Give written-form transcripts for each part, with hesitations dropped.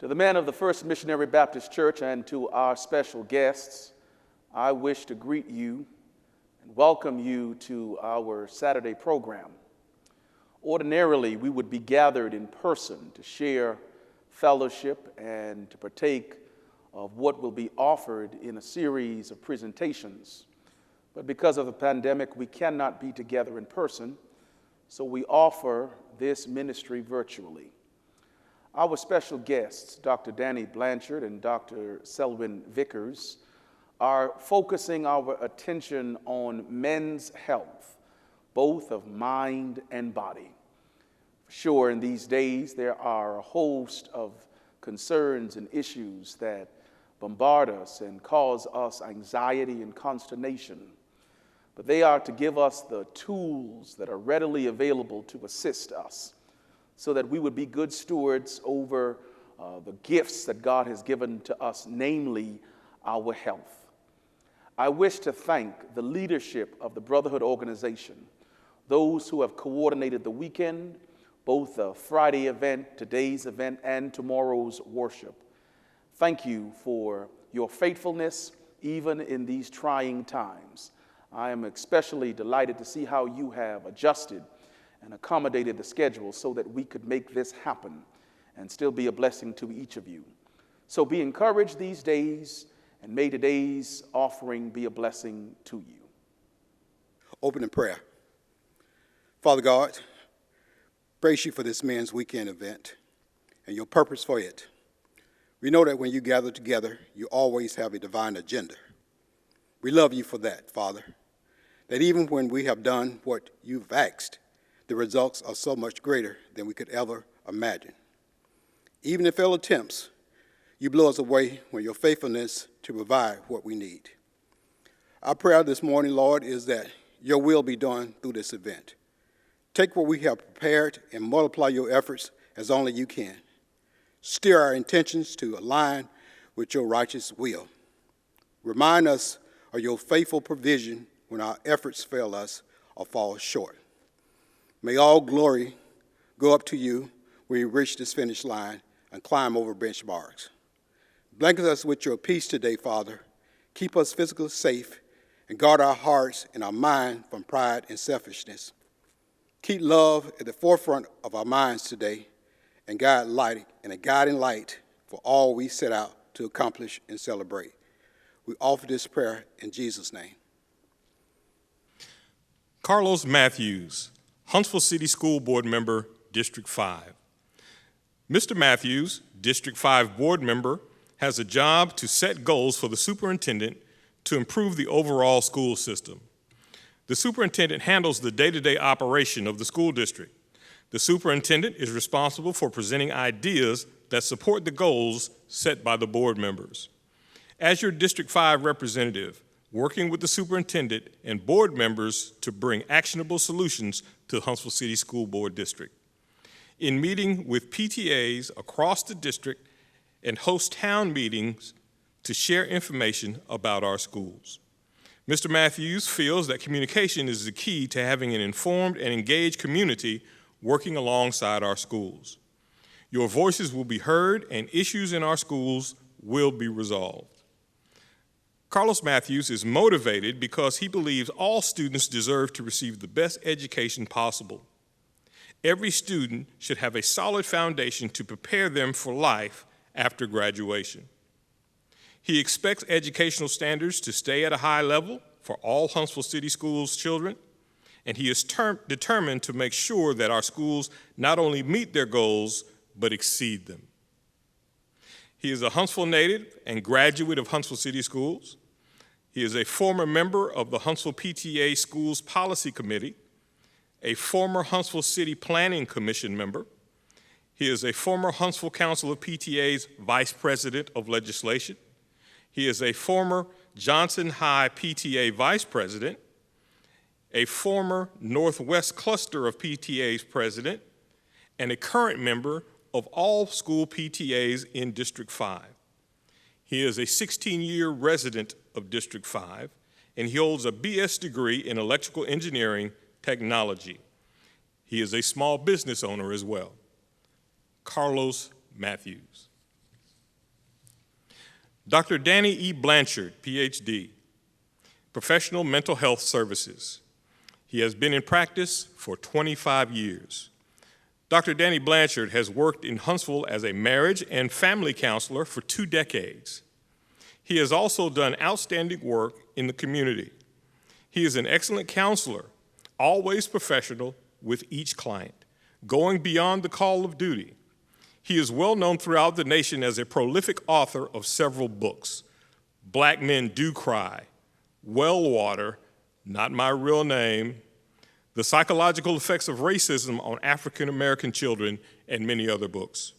To the men of the First Missionary Baptist Church and to our special guests, I wish to greet you and welcome you to our Saturday program. Ordinarily, we would be gathered in person to share fellowship and to partake of what will be offered in a series of presentations. But because of the pandemic, we cannot be together in person, so we offer this ministry virtually. Our special guests, Dr. Danny Blanchard and Dr. Selwyn Vickers, are focusing our attention on men's health, both of mind and body. For sure, in these days, there are a host of concerns and issues that bombard us and cause us anxiety and consternation. But they are to give us the tools that are readily available to assist us, so that we would be good stewards over the gifts that God has given to us, namely our health. I wish to thank the leadership of the Brotherhood organization, those who have coordinated the weekend, both the Friday event, today's event, and tomorrow's worship. Thank you for your faithfulness, even in these trying times. I am especially delighted to see how you have adjusted and accommodated the schedule so that we could make this happen and still be a blessing to each of you. So be encouraged these days, and may today's offering be a blessing to you. Open in prayer. Father God, praise you for this men's weekend event and your purpose for it. We know that when you gather together, you always have a divine agenda. We love you for that, Father, that even when we have done what you've asked, the results are so much greater than we could ever imagine. Even in failed attempts, you blow us away when your faithfulness to provide what we need. Our prayer this morning, Lord, is that your will be done through this event. Take what we have prepared and multiply your efforts as only you can. Steer our intentions to align with your righteous will. Remind us of your faithful provision when our efforts fail us or fall short. May all glory go up to you when we reach this finish line and climb over benchmarks. Blanket us with your peace today, Father. Keep us physically safe and guard our hearts and our mind from pride and selfishness. Keep love at the forefront of our minds today and guide light and a guiding light for all we set out to accomplish and celebrate. We offer this prayer in Jesus' name. Carlos Matthews, Huntsville City School Board Member, District 5. Mr. Matthews, District 5 Board Member, has a job to set goals for the superintendent to improve the overall school system. The superintendent handles the day-to-day operation of the school district. The superintendent is responsible for presenting ideas that support the goals set by the board members. As your District 5 representative, working with the superintendent and board members to bring actionable solutions to Huntsville City School Board District. In meeting with PTAs across the district and host town meetings to share information about our schools. Mr. Matthews feels that communication is the key to having an informed and engaged community working alongside our schools. Your voices will be heard and issues in our schools will be resolved. Carlos Matthews is motivated because he believes all students deserve to receive the best education possible. Every student should have a solid foundation to prepare them for life after graduation. He expects educational standards to stay at a high level for all Huntsville City Schools children, and he is determined to make sure that our schools not only meet their goals, but exceed them. He is a Huntsville native and graduate of Huntsville City Schools. He is a former member of the Huntsville PTA Schools Policy Committee, a former Huntsville City Planning Commission member. He is a former Huntsville Council of PTA's Vice President of Legislation. He is a former Johnson High PTA Vice President, a former Northwest Cluster of PTA's President, and a current member of all school PTAs in District 5. He is a 16-year resident of District 5, and he holds a BS degree in electrical engineering technology. He is a small business owner as well. Carlos Matthews. Dr. Danny E. Blanchard, PhD, Professional Mental Health Services. He has been in practice for 25 years. Dr. Danny Blanchard has worked in Huntsville as a marriage and family counselor for 2 decades. He has also done outstanding work in the community. He is an excellent counselor, always professional with each client, going beyond the call of duty. He is well known throughout the nation as a prolific author of several books: Black Men Do Cry, Well Water, Not My Real Name, The Psychological Effects of Racism on African American Children, and many other books.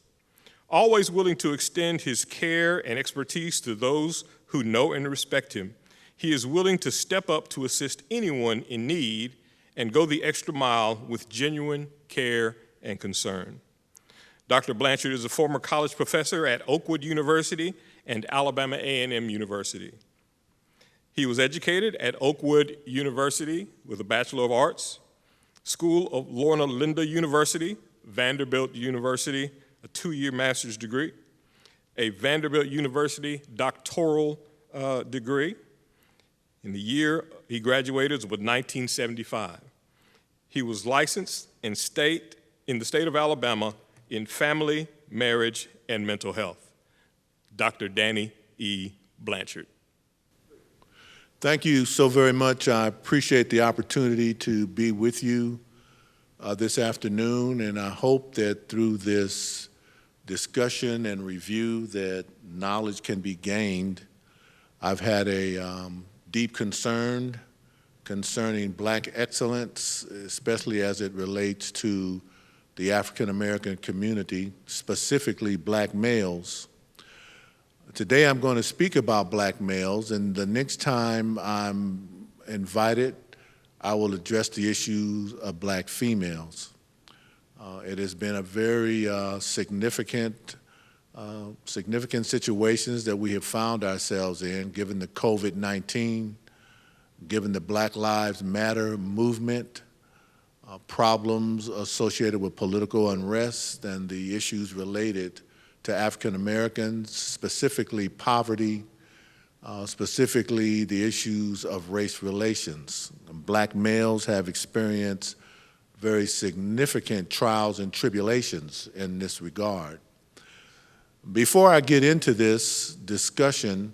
Always willing to extend his care and expertise to those who know and respect him, he is willing to step up to assist anyone in need and go the extra mile with genuine care and concern. Dr. Blanchard is a former college professor at Oakwood University and Alabama A&M University. He was educated at Oakwood University with a Bachelor of Arts, School of Lorna Linda University, Vanderbilt University, a 2-year master's degree, a Vanderbilt University doctoral degree. In the year he graduated was 1975. He was licensed in the state of Alabama in family, marriage, and mental health. Dr. Danny E. Blanchard. Thank you so very much. I appreciate the opportunity to be with you this afternoon, and I hope that through this discussion and review that knowledge can be gained. I've had a deep concern concerning Black excellence, especially as it relates to the African American community, specifically Black males. Today I'm going to speak about Black males, and the next time I'm invited, I will address the issues of Black females. It has been a very significant situations that we have found ourselves in, given the COVID-19, given the Black Lives Matter movement, problems associated with political unrest and the issues related to African Americans, specifically poverty, specifically the issues of race relations. Black males have experienced very significant trials and tribulations in this regard. Before I get into this discussion,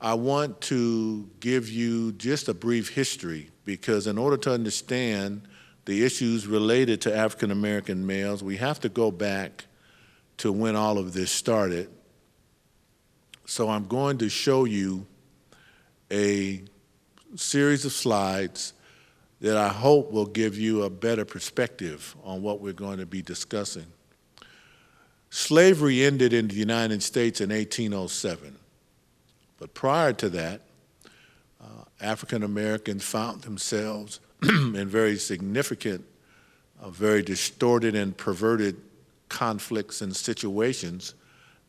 I want to give you just a brief history, because in order to understand the issues related to African American males, we have to go back to when all of this started. So I'm going to show you a series of slides that I hope will give you a better perspective on what we're going to be discussing. Slavery ended in the United States in 1807, but prior to that, African Americans found themselves in very significant, very distorted and perverted conflicts and situations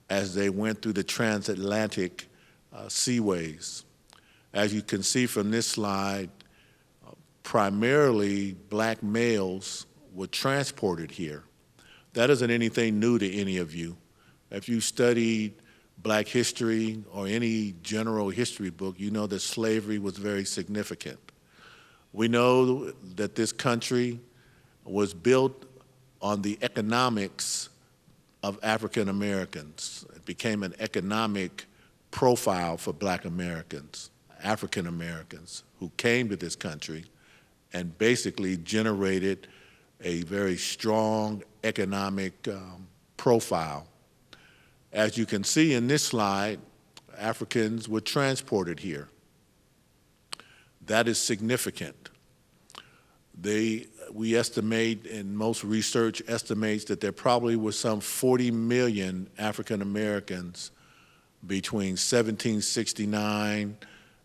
as they went through the transatlantic seaways. As you can see from this slide, primarily Black males were transported here. That isn't anything new to any of you. If you studied Black history or any general history book, you know that slavery was very significant. We know that this country was built on the economics of African Americans. It became an economic profile for Black Americans, African Americans, who came to this country and basically generated a very strong economic profile. As you can see in this slide, Africans were transported here. That is significant. We estimate, and most research estimates, that there probably were some 40 million African Americans between 1769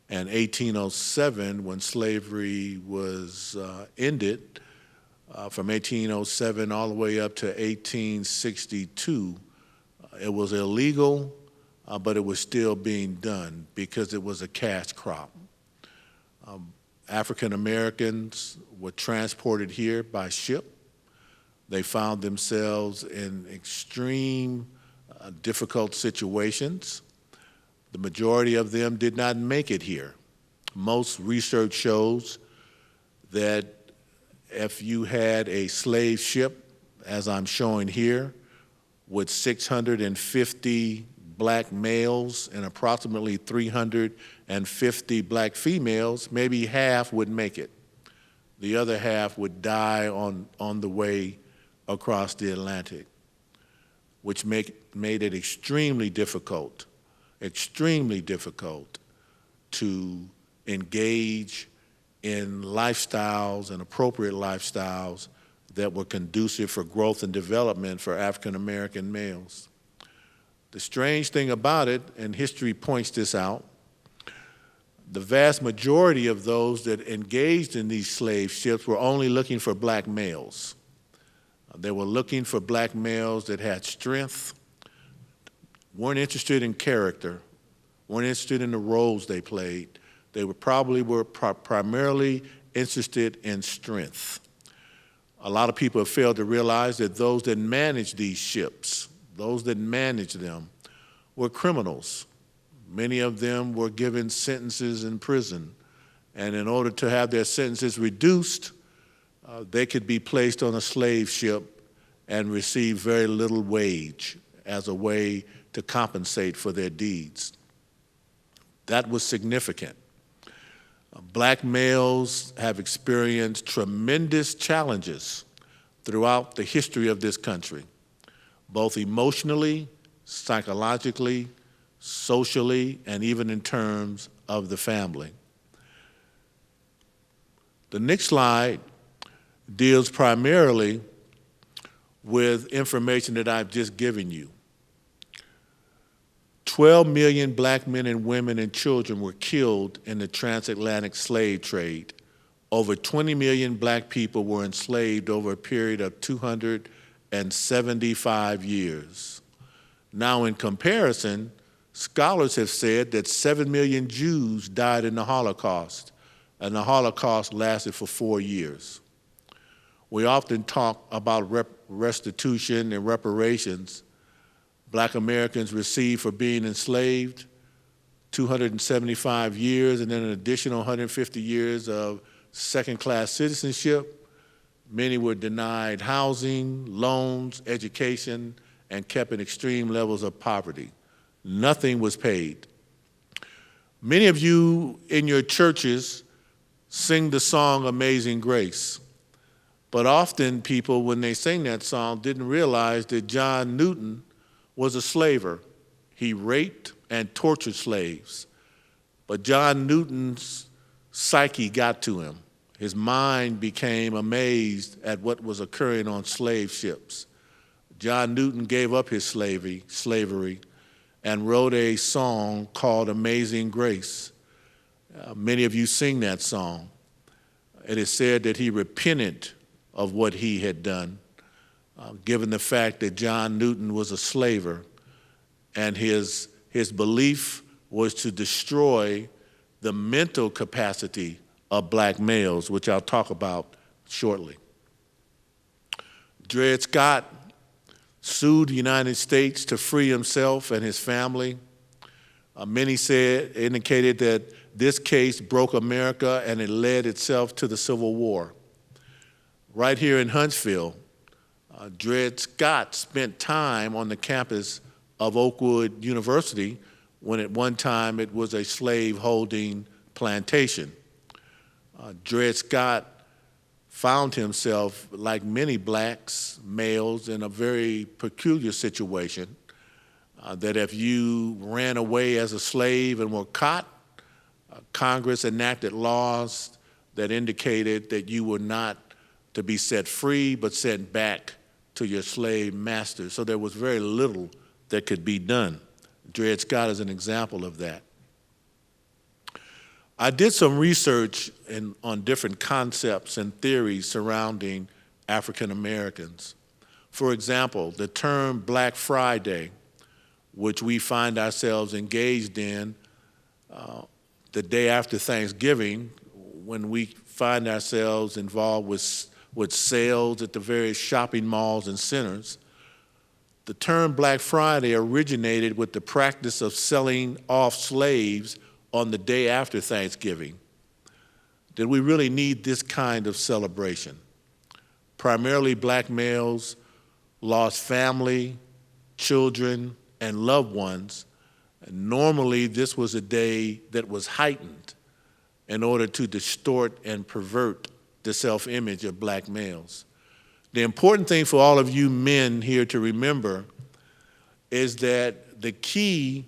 and 1807, when slavery was ended. From 1807 all the way up to 1862, it was illegal, but it was still being done because it was a cash crop. African Americans were transported here by ship. They found themselves in extreme difficult situations. The majority of them did not make it here. Most research shows that if you had a slave ship, as I'm showing here, with 650 black males and approximately 350 black females, maybe half would make it. The other half would die on the way across the Atlantic, which made it extremely difficult to engage in lifestyles and appropriate lifestyles that were conducive for growth and development for African American males. The strange thing about it, and history points this out, the vast majority of those that engaged in these slave ships were only looking for black males. They were looking for black males that had strength, weren't interested in character, weren't interested in the roles they played. They were primarily interested in strength. A lot of people have failed to realize that those that managed these ships, those that managed them, were criminals. Many of them were given sentences in prison, and in order to have their sentences reduced, they could be placed on a slave ship and receive very little wage as a way to compensate for their deeds. That was significant. Black males have experienced tremendous challenges throughout the history of this country, both emotionally, psychologically, socially, and even in terms of the family. The next slide deals primarily with information that I've just given you. 12 million black men and women and children were killed in the transatlantic slave trade. Over 20 million black people were enslaved over a period of 275 years. Now, in comparison, scholars have said that 7 million Jews died in the Holocaust, and the Holocaust lasted for 4 years. We often talk about restitution and reparations. Black Americans received for being enslaved 275 years and then an additional 150 years of second-class citizenship. Many were denied housing, loans, education, and kept in extreme levels of poverty. Nothing was paid. Many of you in your churches sing the song Amazing Grace, but often people, when they sing that song, didn't realize that John Newton was a slaver. He raped and tortured slaves. But John Newton's psyche got to him. His mind became amazed at what was occurring on slave ships. John Newton gave up his slavery, and wrote a song called Amazing Grace. Many of you sing that song. It is said that he repented of what he had done, given the fact that John Newton was a slaver, and his belief was to destroy the mental capacity of black males, which I'll talk about shortly. Dred Scott sued the United States to free himself and his family. Many indicated that this case broke America and it led itself to the Civil War. Right here in Huntsville, Dred Scott spent time on the campus of Oakwood University when at one time it was a slave-holding plantation. Dred Scott found himself, like many blacks, males, in a very peculiar situation, that if you ran away as a slave and were caught, Congress enacted laws that indicated that you were not to be set free, but sent back to your slave master. So there was very little that could be done. Dred Scott is an example of that. I did some research on different concepts and theories surrounding African Americans. For example, the term Black Friday, which we find ourselves engaged in the day after Thanksgiving, when we find ourselves involved with sales at the various shopping malls and centers. The term Black Friday originated with the practice of selling off slaves on the day after Thanksgiving. Did we really need this kind of celebration? Primarily black males lost family, children, and loved ones. And normally, this was a day that was heightened in order to distort and pervert the self-image of black males. The important thing for all of you men here to remember is that the key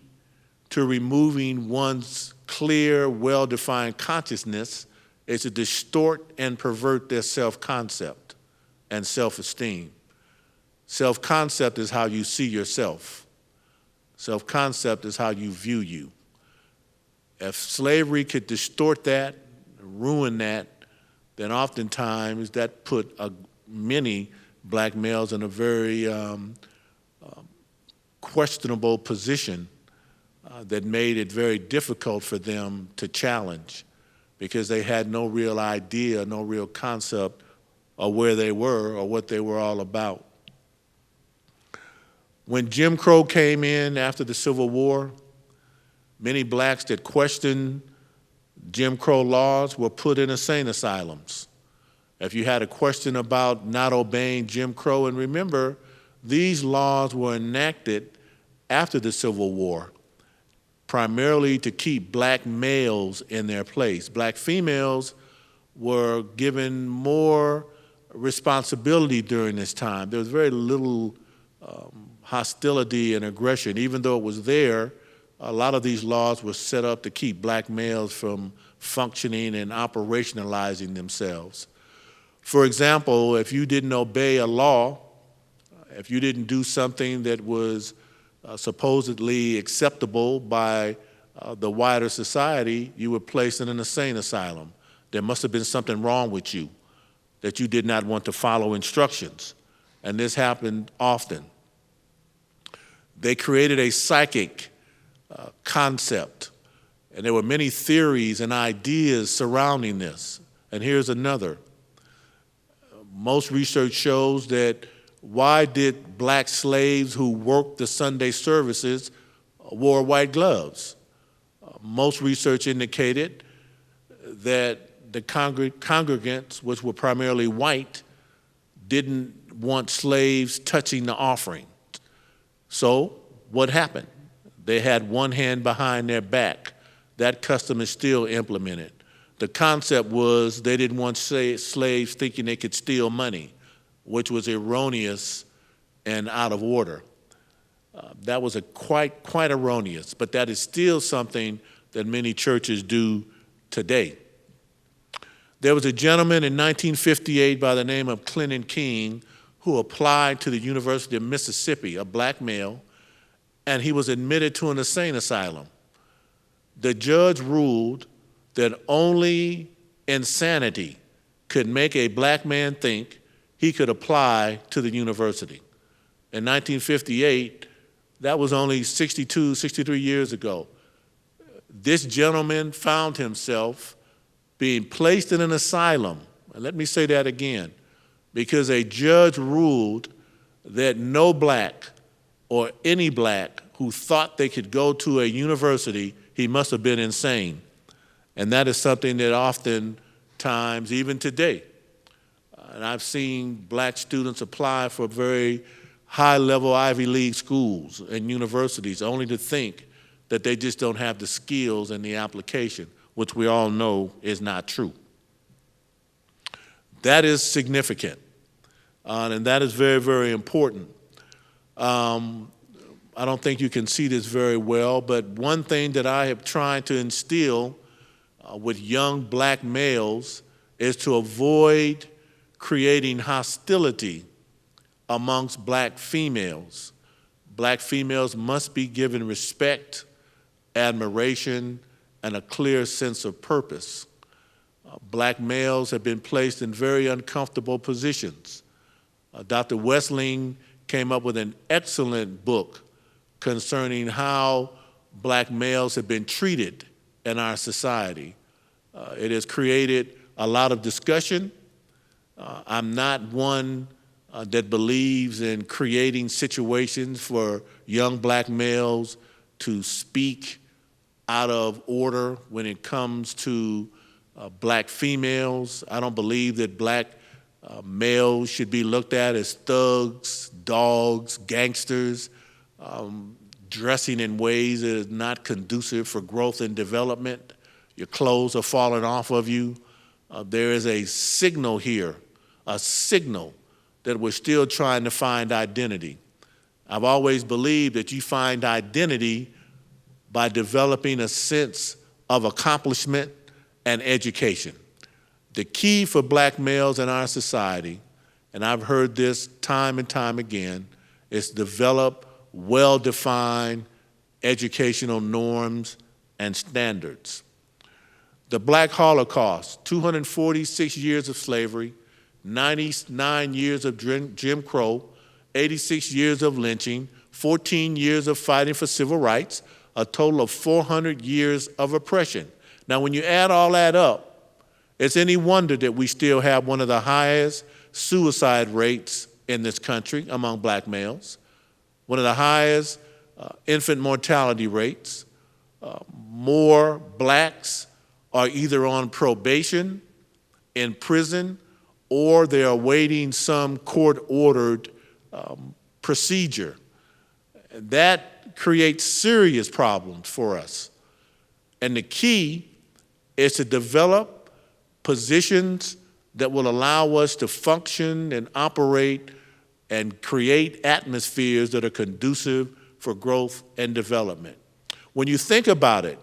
to removing one's clear, well-defined consciousness is to distort and pervert their self-concept and self-esteem. Self-concept is how you see yourself. Self-concept is how you view you. If slavery could distort that, ruin that, then oftentimes that put many black males in a very questionable position that made it very difficult for them to challenge because they had no real idea, no real concept of where they were or what they were all about. When Jim Crow came in after the Civil War, many blacks that questioned Jim Crow laws were put in insane asylums. If you had a question about not obeying Jim Crow, and remember, these laws were enacted after the Civil War, primarily to keep black males in their place. Black females were given more responsibility during this time. There was very little hostility and aggression. Even though it was there, a lot of these laws were set up to keep black males from functioning and operationalizing themselves. For example, if you didn't obey a law, if you didn't do something that was supposedly acceptable by the wider society, you were placed in an insane asylum. There must have been something wrong with you, that you did not want to follow instructions. And this happened often. They created a psychic concept, and there were many theories and ideas surrounding this. And here's another. Most research shows that why did black slaves who worked the Sunday services wore white gloves? Most research indicated that the congregants, which were primarily white, didn't want slaves touching the offering. So what happened? They had one hand behind their back. That custom is still implemented. The concept was they didn't want slaves thinking they could steal money, which was erroneous and out of order. That was quite erroneous, but that is still something that many churches do today. There was a gentleman in 1958 by the name of Clinton King who applied to the University of Mississippi, a black male, and he was admitted to an insane asylum. The judge ruled that only insanity could make a black man think he could apply to the university. In 1958, that was only 63 years ago. This gentleman found himself being placed in an asylum, and let me say that again, because a judge ruled that no black or any black who thought they could go to a university, he must have been insane. And that is something that oftentimes, even today, and I've seen black students apply for very high-level Ivy League schools and universities only to think that they just don't have the skills and the application, which we all know is not true. That is significant, and that is very, very important. I don't think you can see this very well, but one thing that I have tried to instill with young black males is to avoid creating hostility amongst black females. Black females must be given respect, admiration, and a clear sense of purpose. Black males have been placed in very uncomfortable positions. Dr. Wessling came up with an excellent book concerning how black males have been treated in our society. It has created a lot of discussion. I'm not one that believes in creating situations for young black males to speak out of order when it comes to black females. I don't believe that black males should be looked at as thugs, dogs, gangsters, dressing in ways that is not conducive for growth and development. Your clothes are falling off of you. There is a signal here, a signal that we're still trying to find identity. I've always believed that you find identity by developing a sense of accomplishment and education. The key for black males in our society, and I've heard this time and time again, is develop well-defined educational norms and standards. The Black Holocaust, 246 years of slavery, 99 years of Jim Crow, 86 years of lynching, 14 years of fighting for civil rights, a total of 400 years of oppression. Now, when you add all that up, it's any wonder that we still have one of the highest suicide rates in this country among black males, one of the highest infant mortality rates. More blacks are either on probation, in prison, or they're awaiting some court-ordered procedure. That creates serious problems for us. And the key is to develop positions that will allow us to function and operate and create atmospheres that are conducive for growth and development. When you think about it,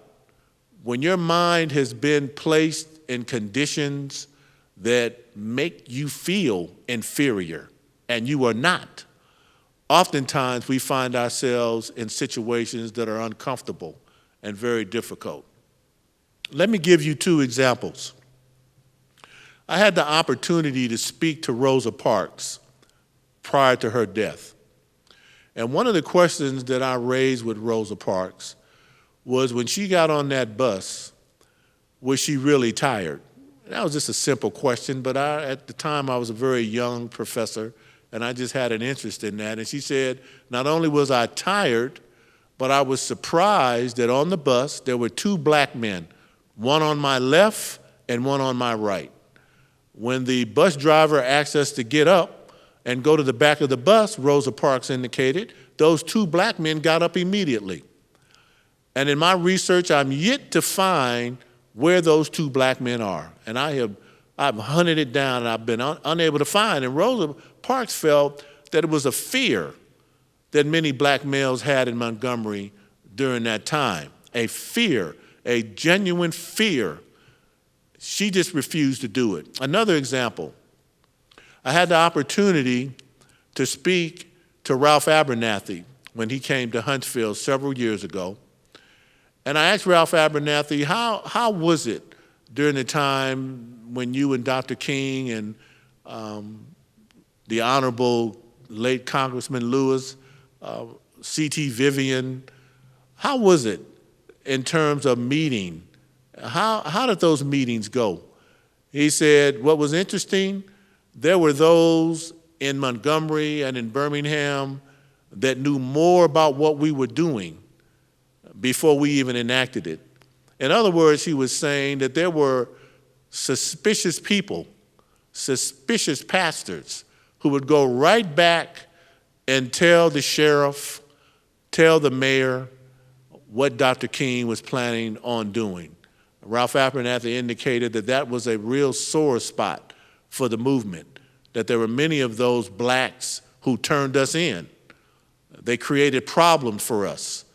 when your mind has been placed in conditions that make you feel inferior, and you are not, oftentimes we find ourselves in situations that are uncomfortable and very difficult. Let me give you two examples. I had the opportunity to speak to Rosa Parks prior to her death. And one of the questions that I raised with Rosa Parks was, when she got on that bus, was she really tired? That was just a simple question, but at the time I was a very young professor, and I just had an interest in that. And she said, not only was I tired, but I was surprised that on the bus there were two black men, one on my left and one on my right. When the bus driver asked us to get up and go to the back of the bus, Rosa Parks indicated, those two black men got up immediately. And in my research, I'm yet to find where those two black men are. And I've hunted it down, and I've been unable to find. And Rosa Parks felt that it was a fear that many black males had in Montgomery during that time, a fear, a genuine fear. She just refused to do it. Another example, I had the opportunity to speak to Ralph Abernathy when he came to Huntsville several years ago. And I asked Ralph Abernathy, how was it during the time when you and Dr. King and the Honorable late Congressman Lewis, C.T. Vivian, how was it in terms of meeting? How did those meetings go? He said, what was interesting, there were those in Montgomery and in Birmingham that knew more about what we were doing before we even enacted it. In other words, he was saying that there were suspicious people, suspicious pastors, who would go right back and tell the sheriff, tell the mayor what Dr. King was planning on doing. Ralph Abernathy indicated that that was a real sore spot for the movement, that there were many of those blacks who turned us in. They created problems for us.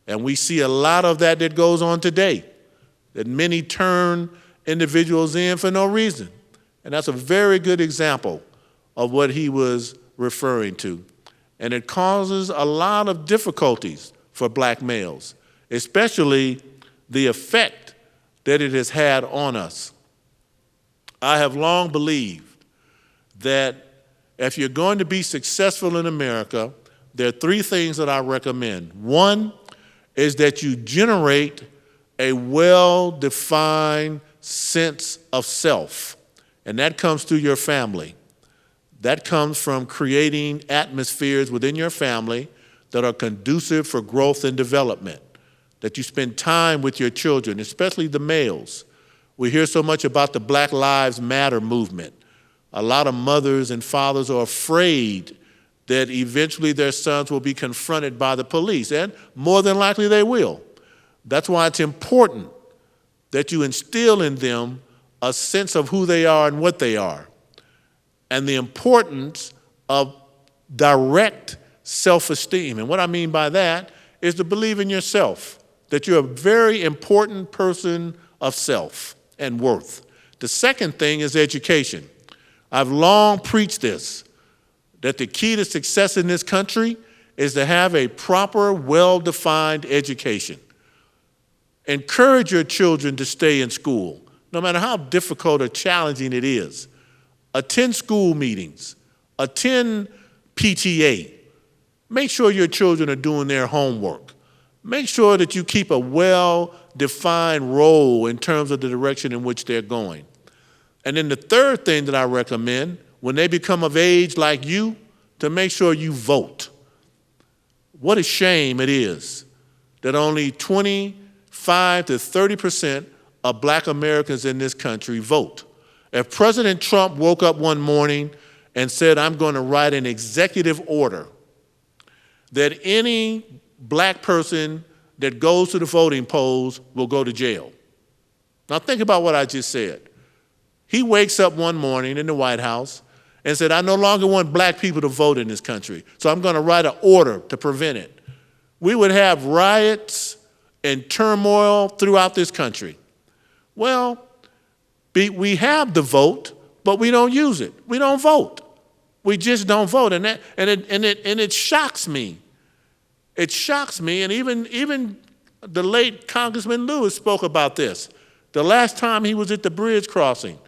And we see a lot of that goes on today, that many turn individuals in for no reason. And that's a very good example of what he was referring to. And it causes a lot of difficulties for black males, especially the effect that it has had on us. I have long believed that if you're going to be successful in America, there are three things that I recommend. One is that you generate a well-defined sense of self, and that comes through your family. That comes from creating atmospheres within your family that are conducive for growth and development, that you spend time with your children, especially the males. We hear so much about the Black Lives Matter movement. A lot of mothers and fathers are afraid that eventually their sons will be confronted by the police, and more than likely they will. That's why it's important that you instill in them a sense of who they are and what they are, and the importance of direct self-esteem. And what I mean by that is to believe in yourself, that you're a very important person of self and worth. The second thing is education. I've long preached this, that the key to success in this country is to have a proper, well-defined education. Encourage your children to stay in school, no matter how difficult or challenging it is. Attend school meetings, attend PTA. Make sure your children are doing their homework. Make sure that you keep a well-defined role in terms of the direction in which they're going. And then the third thing that I recommend, when they become of age like you, to make sure you vote. What a shame it is that only 25 to 30% of Black Americans in this country vote. If President Trump woke up one morning and said, I'm going to write an executive order that any Black person that goes to the voting polls will go to jail. Now think about what I just said. He wakes up one morning in the White House and said, I no longer want Black people to vote in this country, so I'm going to write an order to prevent it. We would have riots and turmoil throughout this country. Well, we have the vote, but we don't use it. We don't vote. We just don't vote, and it shocks me. It shocks me, and even the late Congressman Lewis spoke about this the last time he was at the bridge crossing,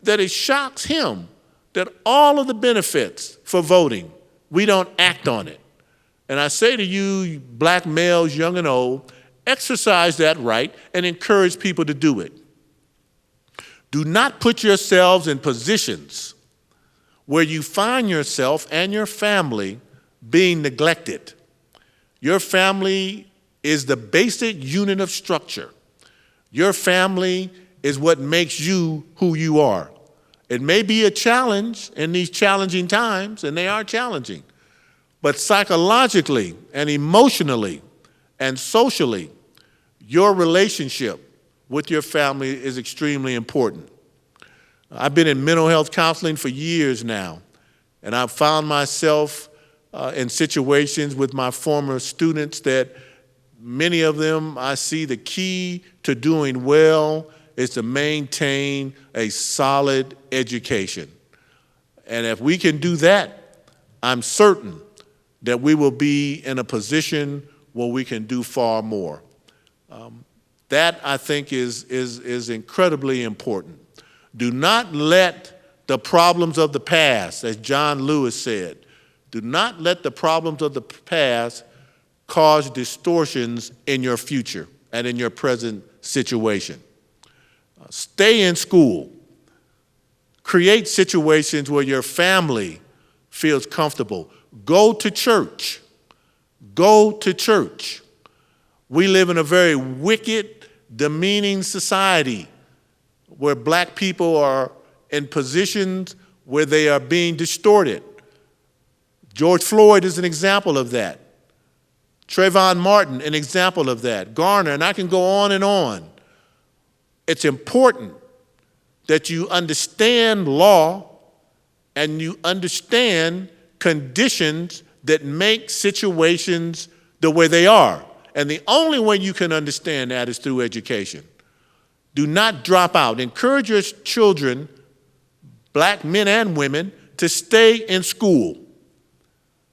that it shocks him that all of the benefits for voting, we don't act on it. And I say to you, Black males, young and old, exercise that right and encourage people to do it. Do not put yourselves in positions where you find yourself and your family being neglected. Your family is the basic unit of structure. Your family is what makes you who you are. It may be a challenge in these challenging times, and they are challenging, but psychologically and emotionally and socially, your relationship with your family is extremely important. I've been in mental health counseling for years now, and I've found myself in situations with my former students that many of them, I see the key to doing well is to maintain a solid education. And if we can do that, I'm certain that we will be in a position where we can do far more. That, I think, is incredibly important. Do not let the problems of the past, as John Lewis said, do not let the problems of the past cause distortions in your future and in your present situation. Stay in school. Create situations where your family feels comfortable. Go to church. Go to church. We live in a very wicked, demeaning society where Black people are in positions where they are being distorted. George Floyd is an example of that. Trayvon Martin, an example of that. Garner, and I can go on and on. It's important that you understand law and you understand conditions that make situations the way they are. And the only way you can understand that is through education. Do not drop out. Encourage your children, Black men and women, to stay in school.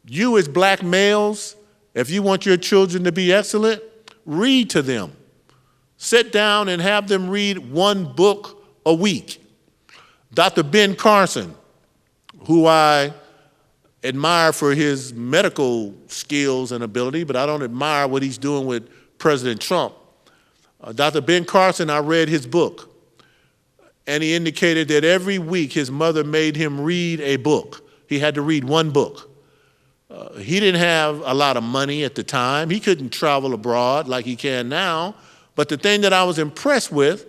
You as Black males, if you want your children to be excellent, read to them. Sit down and have them read one book a week. Dr. Ben Carson, who I admire for his medical skills and ability, but I don't admire what he's doing with President Trump. Dr. Ben Carson, I read his book. and he indicated that every week his mother made him read a book. He had to read one book. He didn't have a lot of money at the time. He couldn't travel abroad like he can now. But the thing that I was impressed with,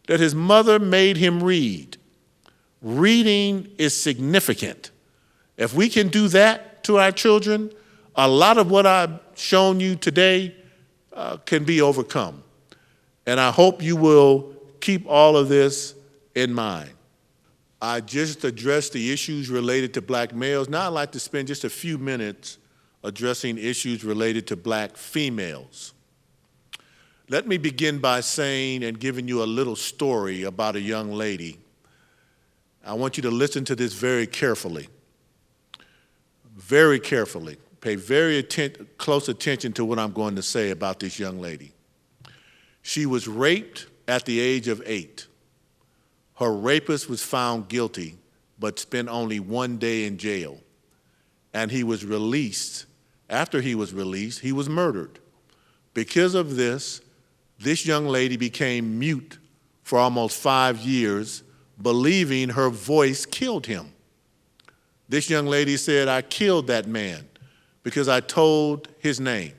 that his mother made him read. Reading is significant. If we can do that to our children, a lot of what I've shown you today can be overcome. And I hope you will keep all of this in mind. I just addressed the issues related to black males. Now I'd like to spend just a few minutes addressing issues related to black females. Let me begin by saying and giving you a little story about a young lady. I want you to listen to this very carefully. Very carefully. Pay very close attention to what I'm going to say about this young lady. She was raped at the age of 8. Her rapist was found guilty, but spent only 1 day in jail. And he was released. After he was released, he was murdered. Because of this, this young lady became mute for almost 5 years, believing her voice killed him. This young lady said, "I killed that man because I told his name.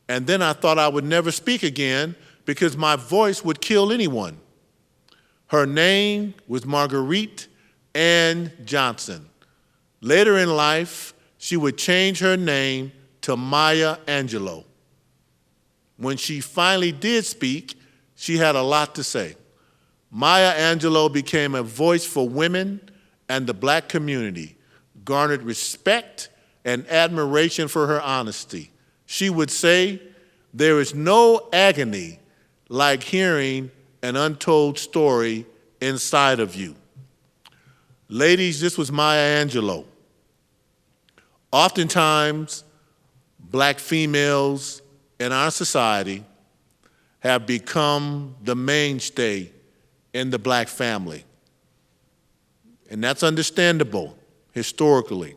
And then I thought I would never speak again because my voice would kill anyone." Her name was Marguerite Ann Johnson. Later in life, she would change her name to Maya Angelou. When she finally did speak, she had a lot to say. Maya Angelou became a voice for women and the black community, garnered respect and admiration for her honesty. She would say, "There is no agony like hearing an untold story inside of you." Ladies, this was Maya Angelou. Oftentimes, black females in our society have become the mainstay in the black family. And that's understandable historically.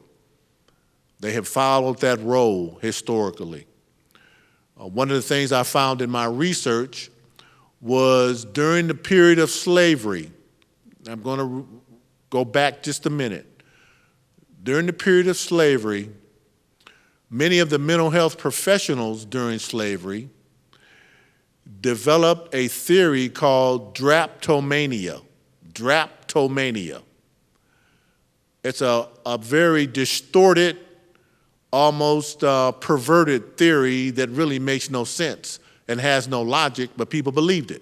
They have followed that role historically. One of the things I found in my research was during the period of slavery. I'm going to go back just a minute. During the period of slavery, many of the mental health professionals during slavery developed a theory called drapetomania. Drapetomania. It's a very distorted, almost perverted theory that really makes no sense and has no logic, but people believed it.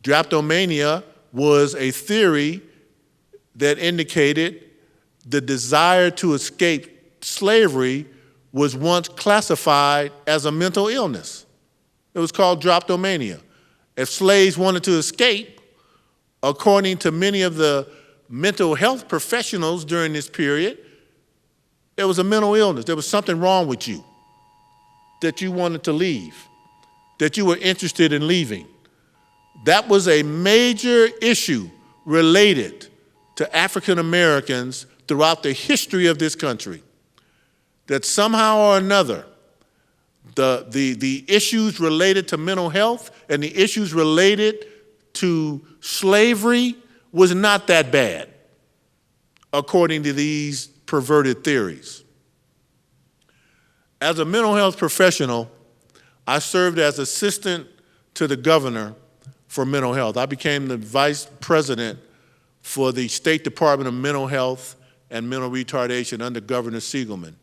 Drapetomania was a theory that indicated the desire to escape slavery was once classified as a mental illness. It was called drapetomania. If slaves wanted to escape, according to many of the mental health professionals during this period, it was a mental illness. There was something wrong with you, that you wanted to leave, that you were interested in leaving. That was a major issue related to African Americans throughout the history of this country. That somehow or another, the issues related to mental health and the issues related to slavery was not that bad, according to these perverted theories. As a mental health professional, I served as assistant to the governor for mental health. I became the vice president for the State Department of Mental Health and Mental Retardation under Governor Siegelman.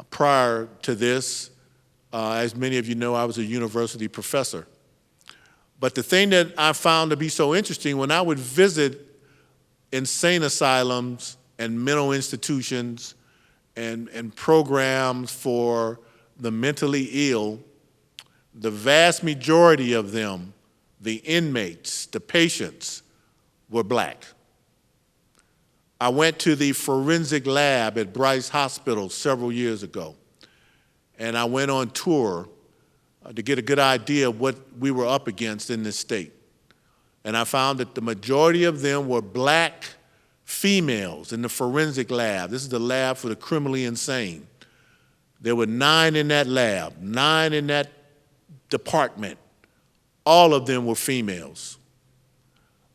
Prior to this, as many of you know, I was a university professor. But the thing that I found to be so interesting, when I would visit insane asylums and mental institutions and programs for the mentally ill, the vast majority of them, the inmates, the patients, were black. I went to the forensic lab at Bryce Hospital several years ago, and I went on tour to get a good idea of what we were up against in this state. And I found that the majority of them were black females in the forensic lab. This is the lab for the criminally insane. There were 9 in that lab, 9 in that department. All of them were females.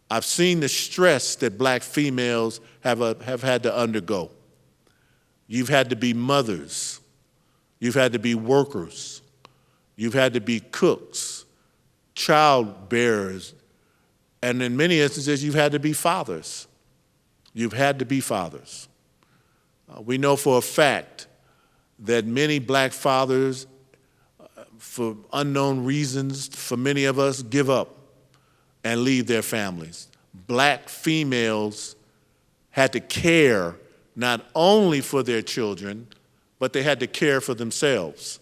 I've seen the stress that black females have had to undergo. You've had to be mothers. You've had to be workers. You've had to be cooks, child bearers, and in many instances, you've had to be fathers. You've had to be fathers. We know for a fact that many black fathers, for unknown reasons, for many of us, give up and leave their families. Black females had to care not only for their children, but they had to care for themselves.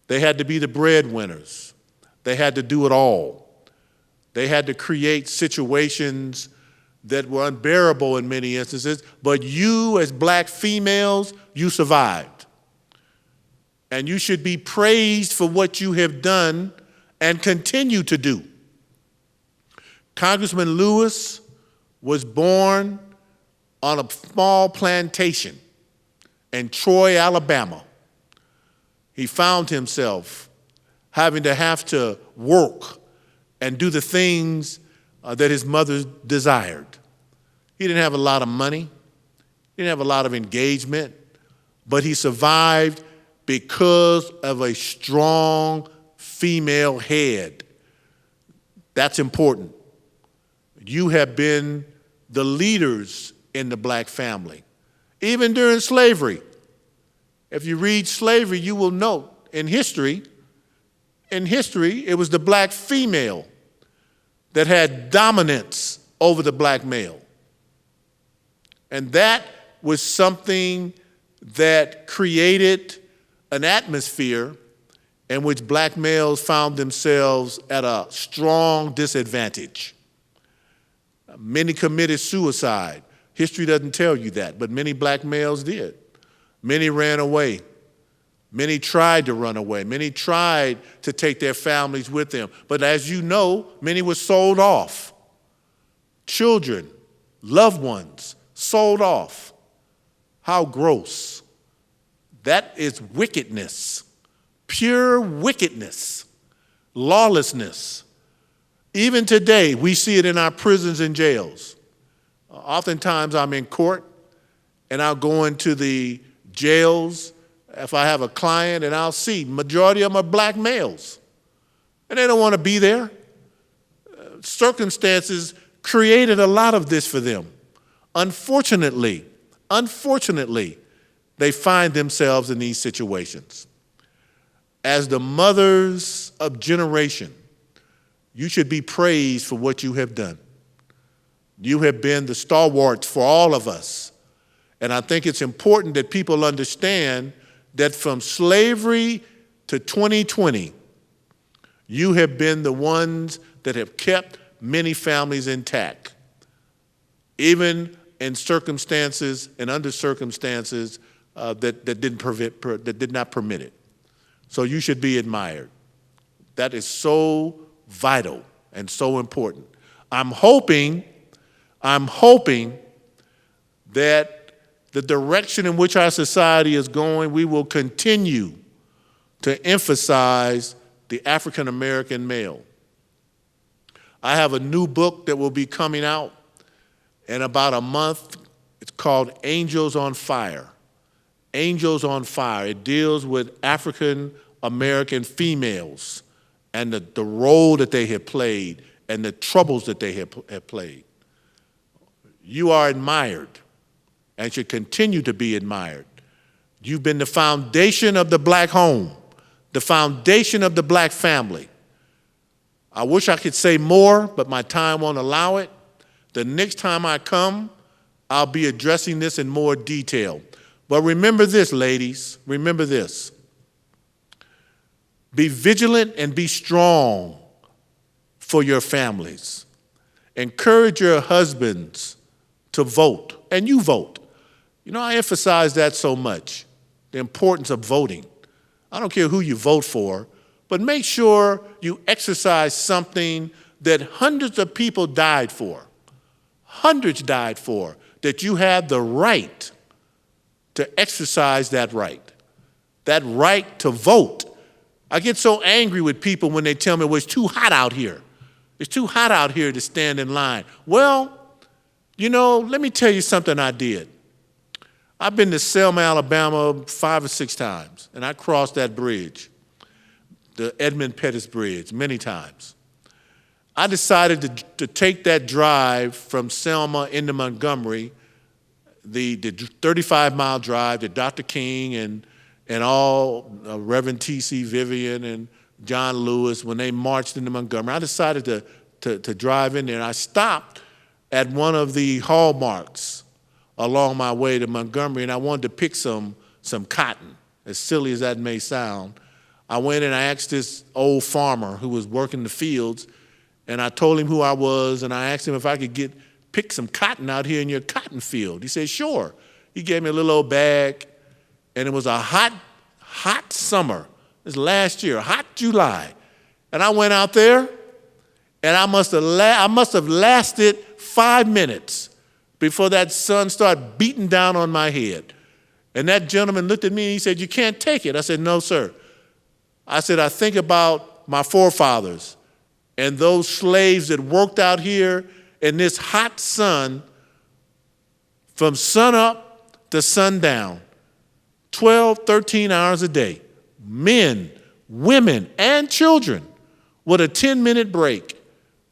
They had to be the breadwinners. They had to do it all. They had to create situations that were unbearable in many instances, but you as black females, you survived. And you should be praised for what you have done and continue to do. Congressman Lewis was born on a small plantation in Troy, Alabama. He found himself having to work and do the things that his mother desired. He didn't have a lot of money, he didn't have a lot of engagement, but he survived because of a strong female head. That's important. You have been the leaders in the black family, even during slavery. If you read slavery, you will note in history, it was the black female that had dominance over the black male. And that was something that created an atmosphere in which black males found themselves at a strong disadvantage. Many committed suicide. History doesn't tell you that, but many black males did. Many ran away. Many tried to run away. Many tried to take their families with them. But as you know, many were sold off. Children, loved ones, sold off. How gross. That is wickedness, pure wickedness, lawlessness. Even today, we see it in our prisons and jails. Oftentimes I'm in court and I'll go into the jails if I have a client and I'll see majority of them are black males and they don't want to be there. Circumstances created a lot of this for them. Unfortunately, they find themselves in these situations. As the mothers of generation, you should be praised for what you have done. You have been the stalwarts for all of us. And I think it's important that people understand that from slavery to 2020, you have been the ones that have kept many families intact, even in circumstances and under circumstances that did not permit it. So you should be admired. That is so vital and so important. I'm hoping that the direction in which our society is going, we will continue to emphasize the African American male. I have a new book that will be coming out in about a month. It's called Angels on Fire. Angels on Fire. It deals with African American females and the role that they have played and the troubles that they have played. You are admired and should continue to be admired. You've been the foundation of the black home, the foundation of the black family. I wish I could say more, but my time won't allow it. The next time I come, I'll be addressing this in more detail. But remember this, ladies, remember this. Be vigilant and be strong for your families. Encourage your husbands to vote, and you vote. You know, I emphasize that so much, the importance of voting. I don't care who you vote for, but make sure you exercise something that hundreds of people died for, hundreds died for, that you have the right to exercise that right to vote. I get so angry with people when they tell me, well, it's too hot out here. It's too hot out here to stand in line. Well, you know, let me tell you something I did. I've been to Selma, Alabama 5 or 6 times, and I crossed that bridge, the Edmund Pettus Bridge, many times. I decided to take that drive from Selma into Montgomery, the 35-mile drive that Dr. King and all Reverend T.C. Vivian and John Lewis, when they marched into Montgomery. I decided to drive in there, and I stopped at one of the hallmarks along my way to Montgomery, and I wanted to pick some cotton, as silly as that may sound. I went and I asked this old farmer who was working the fields, and I told him who I was, and I asked him if I could pick some cotton out here in your cotton field. He said, sure. He gave me a little old bag, and it was a hot summer. This last year, a hot July. And I went out there, and I must have lasted 5 minutes before that sun started beating down on my head. And that gentleman looked at me and he said, you can't take it. I said, no, sir. I said, I think about my forefathers and those slaves that worked out here in this hot sun from sunup to sundown, 12, 13 hours a day. Men, women, and children with a 10-minute break,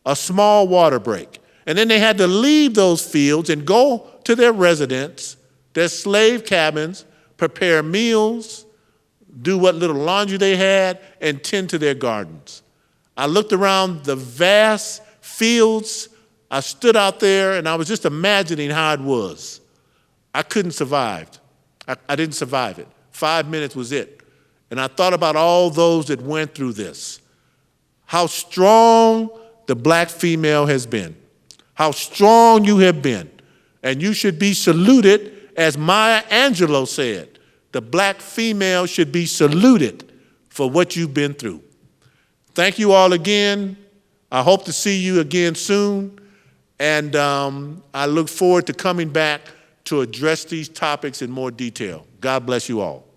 a small water break. And then they had to leave those fields and go to their residence, their slave cabins, prepare meals, do what little laundry they had, and tend to their gardens. I looked around the vast fields. I stood out there, and I was just imagining how it was. I couldn't survive. I didn't survive it. 5 minutes was it. And I thought about all those that went through this, how strong the black female has been, how strong you have been. And you should be saluted, as Maya Angelou said. The black female should be saluted for what you've been through. Thank you all again. I hope to see you again soon. And I look forward to coming back to address these topics in more detail. God bless you all.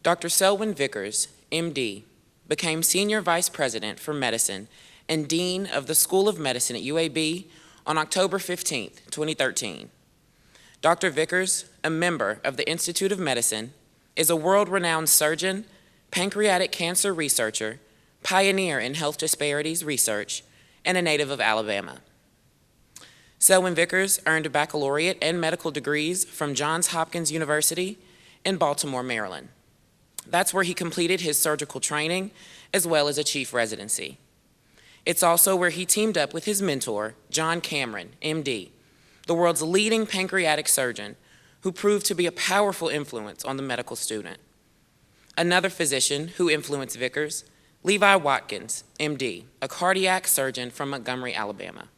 Dr. Selwyn Vickers, MD, became Senior Vice President for Medicine and Dean of the School of Medicine at UAB on October 15, 2013. Dr. Vickers, a member of the Institute of Medicine, is a world-renowned surgeon, pancreatic cancer researcher, pioneer in health disparities research, and a native of Alabama. Selwyn Vickers earned a baccalaureate and medical degrees from Johns Hopkins University in Baltimore, Maryland. That's where he completed his surgical training as well as a chief residency. It's also where he teamed up with his mentor, John Cameron, MD, the world's leading pancreatic surgeon, who proved to be a powerful influence on the medical student. Another physician who influenced Vickers, Levi Watkins, MD, a cardiac surgeon from Montgomery, Alabama.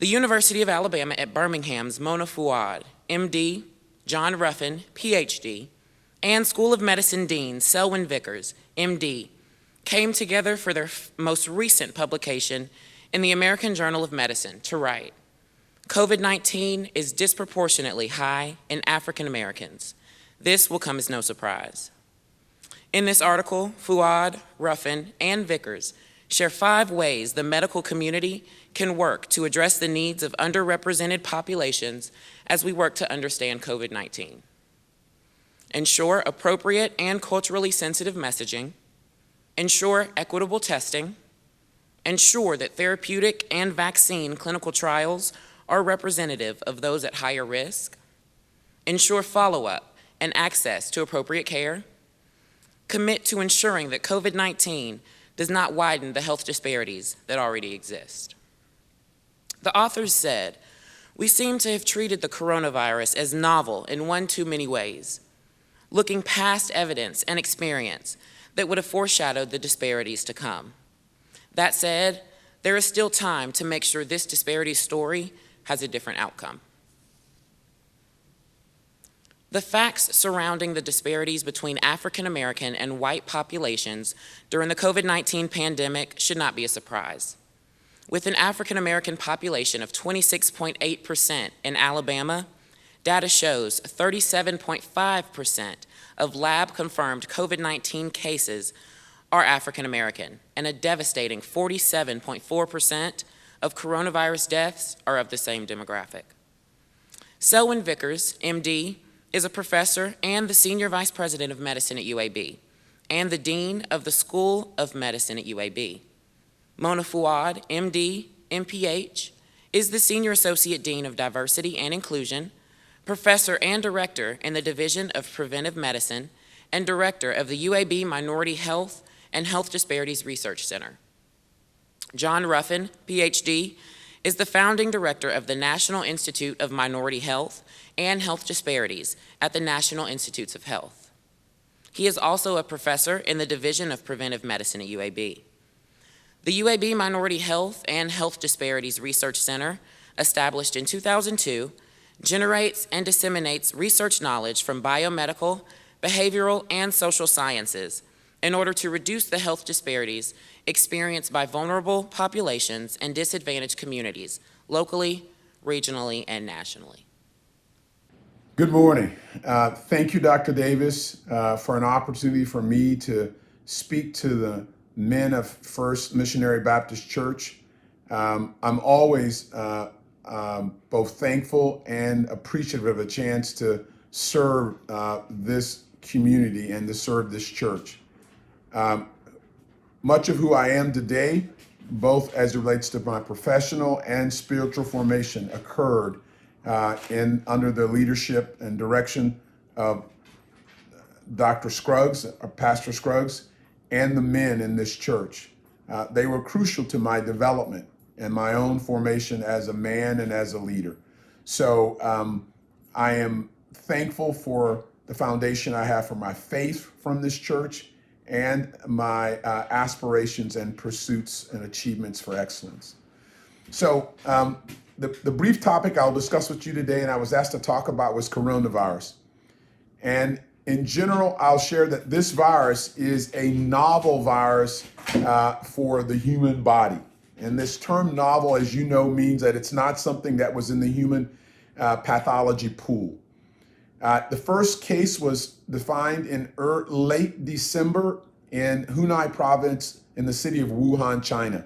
The University of Alabama at Birmingham's Mona Fouad, MD, John Ruffin, PhD, and School of Medicine Dean Selwyn Vickers, MD, came together for their most recent publication in the American Journal of Medicine to write, "COVID-19 is disproportionately high in African Americans. This will come as no surprise." In this article, Fouad, Ruffin, and Vickers share 5 ways the medical community can work to address the needs of underrepresented populations as we work to understand COVID-19. Ensure appropriate and culturally sensitive messaging, ensure equitable testing, ensure that therapeutic and vaccine clinical trials are representative of those at higher risk, ensure follow-up and access to appropriate care, commit to ensuring that COVID-19 does not widen the health disparities that already exist. The authors said, "We seem to have treated the coronavirus as novel in one too many ways, looking past evidence and experience that would have foreshadowed the disparities to come. That said, there is still time to make sure this disparity story has a different outcome." The facts surrounding the disparities between African American and white populations during the COVID-19 pandemic should not be a surprise. With an African American population of 26.8% in Alabama, data shows 37.5% of lab-confirmed COVID-19 cases are African American, and a devastating 47.4% of coronavirus deaths are of the same demographic. Selwyn Vickers, MD, is a professor and the Senior Vice President of Medicine at UAB, and the Dean of the School of Medicine at UAB. Mona Fouad, MD, MPH, is the Senior Associate Dean of Diversity and Inclusion, Professor and Director in the Division of Preventive Medicine, and Director of the UAB Minority Health and Health Disparities Research Center. John Ruffin, PhD, is the founding director of the National Institute of Minority Health and Health Disparities at the National Institutes of Health. He is also a professor in the Division of Preventive Medicine at UAB. The UAB Minority Health and Health Disparities Research Center, established in 2002, generates and disseminates research knowledge from biomedical, behavioral, and social sciences in order to reduce the health disparities experienced by vulnerable populations and disadvantaged communities, locally, regionally, and nationally. Good morning. Thank you, Dr. Davis, for an opportunity for me to speak to the men of First Missionary Baptist Church. I'm always both thankful and appreciative of a chance to serve this community and to serve this church. Much of who I am today, both as it relates to my professional and spiritual formation, occurred under the leadership and direction of Dr. Scruggs, or Pastor Scruggs, and the men in this church. They were crucial to my development and my own formation as a man and as a leader. So I am thankful for the foundation I have for my faith from this church and my aspirations and pursuits and achievements for excellence. So the brief topic I'll discuss with you today and I was asked to talk about was coronavirus. And in general, I'll share that this virus is a novel virus for the human body. And this term novel, as you know, means that it's not something that was in the human pathology pool. The first case was defined in late December in Hubei province in the city of Wuhan, China.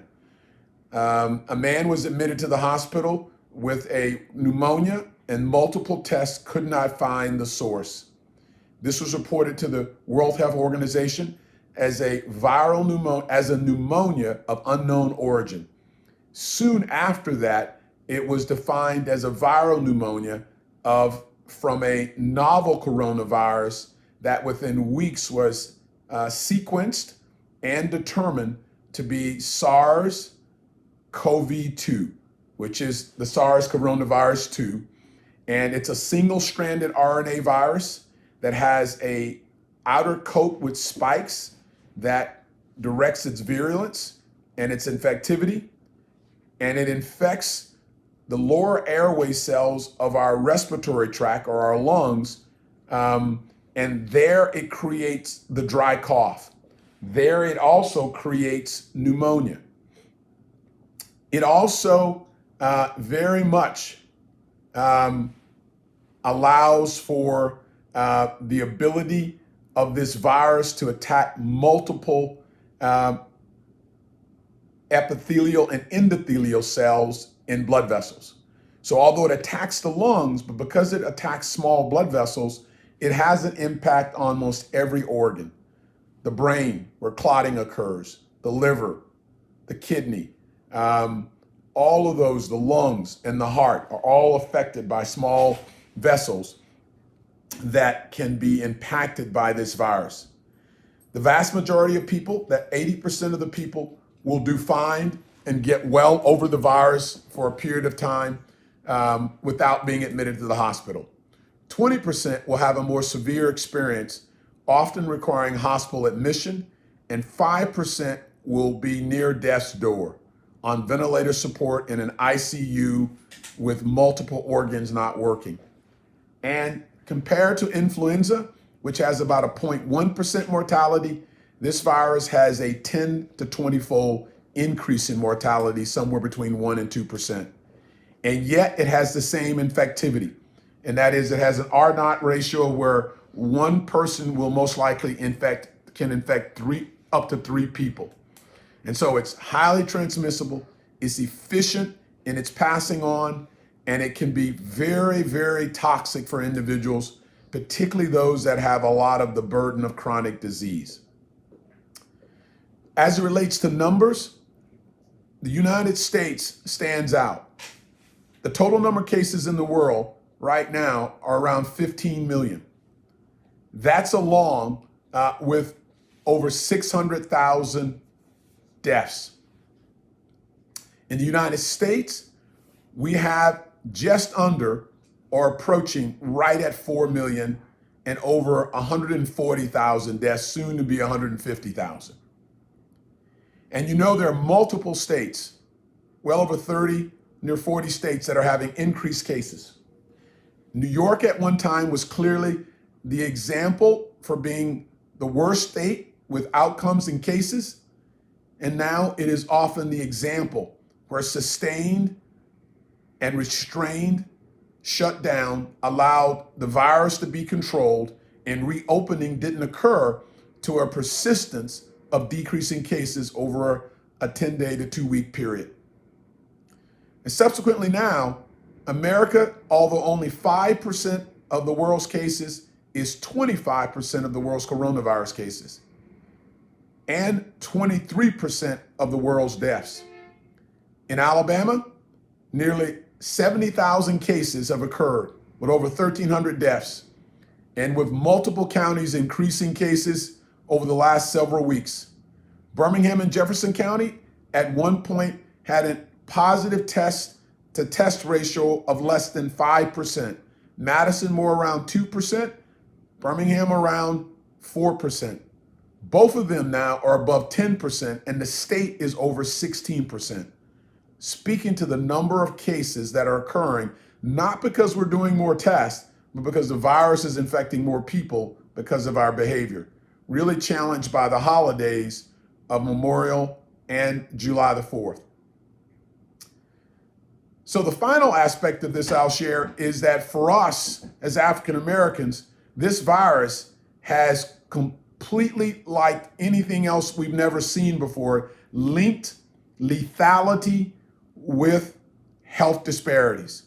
A man was admitted to the hospital with a pneumonia, and multiple tests could not find the source. This was reported to the World Health Organization as a pneumonia of unknown origin. Soon after that, it was defined as a viral pneumonia from a novel coronavirus that within weeks was sequenced and determined to be SARS-CoV-2, which is the SARS coronavirus 2. And it's a single-stranded RNA virus that has a outer coat with spikes that directs its virulence and its infectivity, and it infects the lower airway cells of our respiratory tract or our lungs, and there it creates the dry cough. There it also creates pneumonia. It also very much allows for the ability of this virus to attack multiple epithelial and endothelial cells in blood vessels. So although it attacks the lungs, but because it attacks small blood vessels, it has an impact on almost every organ. The brain, where clotting occurs, the liver, the kidney, all of those, the lungs and the heart are all affected by small vessels that can be impacted by this virus. The vast majority of people, that 80% of the people, will do fine and get well over the virus for a period of time without being admitted to the hospital. 20% will have a more severe experience, often requiring hospital admission, and 5% will be near death's door on ventilator support in an ICU with multiple organs not working. And compared to influenza, which has about a 0.1% mortality, this virus has a 10 to 20-fold increase in mortality, somewhere between 1 and 2%. And yet it has the same infectivity. And that is, it has an R-naught ratio where one person will most likely can infect up to 3 people. And so it's highly transmissible, it's efficient in its passing on, and it can be very, very toxic for individuals, particularly those that have a lot of the burden of chronic disease. As it relates to numbers, the United States stands out. The total number of cases in the world right now are around 15 million. That's along with over 600,000 deaths. In the United States, we have just under or approaching right at 4 million and over 140,000 deaths, soon to be 150,000. And you know there are multiple states, well over 30, near 40 states that are having increased cases. New York at one time was clearly the example for being the worst state with outcomes and cases. And now it is often the example where sustained and restrained shutdown allowed the virus to be controlled, and reopening didn't occur to a persistence of decreasing cases over a 10-day to 2-week period. And subsequently now, America, although only 5% of the world's cases, is 25% of the world's coronavirus cases and 23% of the world's deaths. In Alabama, nearly 70,000 cases have occurred with over 1,300 deaths, and with multiple counties increasing cases over the last several weeks. Birmingham and Jefferson County at one point had a positive test-to-test ratio of less than 5%. Madison more around 2%, Birmingham around 4%. Both of them now are above 10%, and the state is over 16%. Speaking to the number of cases that are occurring, not because we're doing more tests, but because the virus is infecting more people because of our behavior. Really challenged by the holidays of Memorial and July the 4th. So the final aspect of this I'll share is that for us as African Americans, this virus has completely, like anything else we've never seen before, linked lethality with health disparities.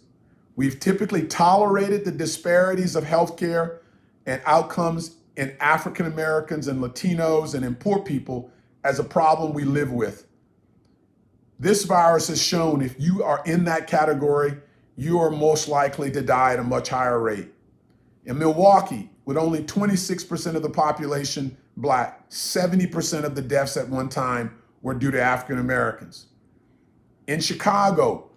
We've typically tolerated the disparities of healthcare and outcomes in African Americans and Latinos and in poor people as a problem we live with. This virus has shown if you are in that category, you are most likely to die at a much higher rate. In Milwaukee, with only 26% of the population Black, 70% of the deaths at one time were due to African Americans. In Chicago,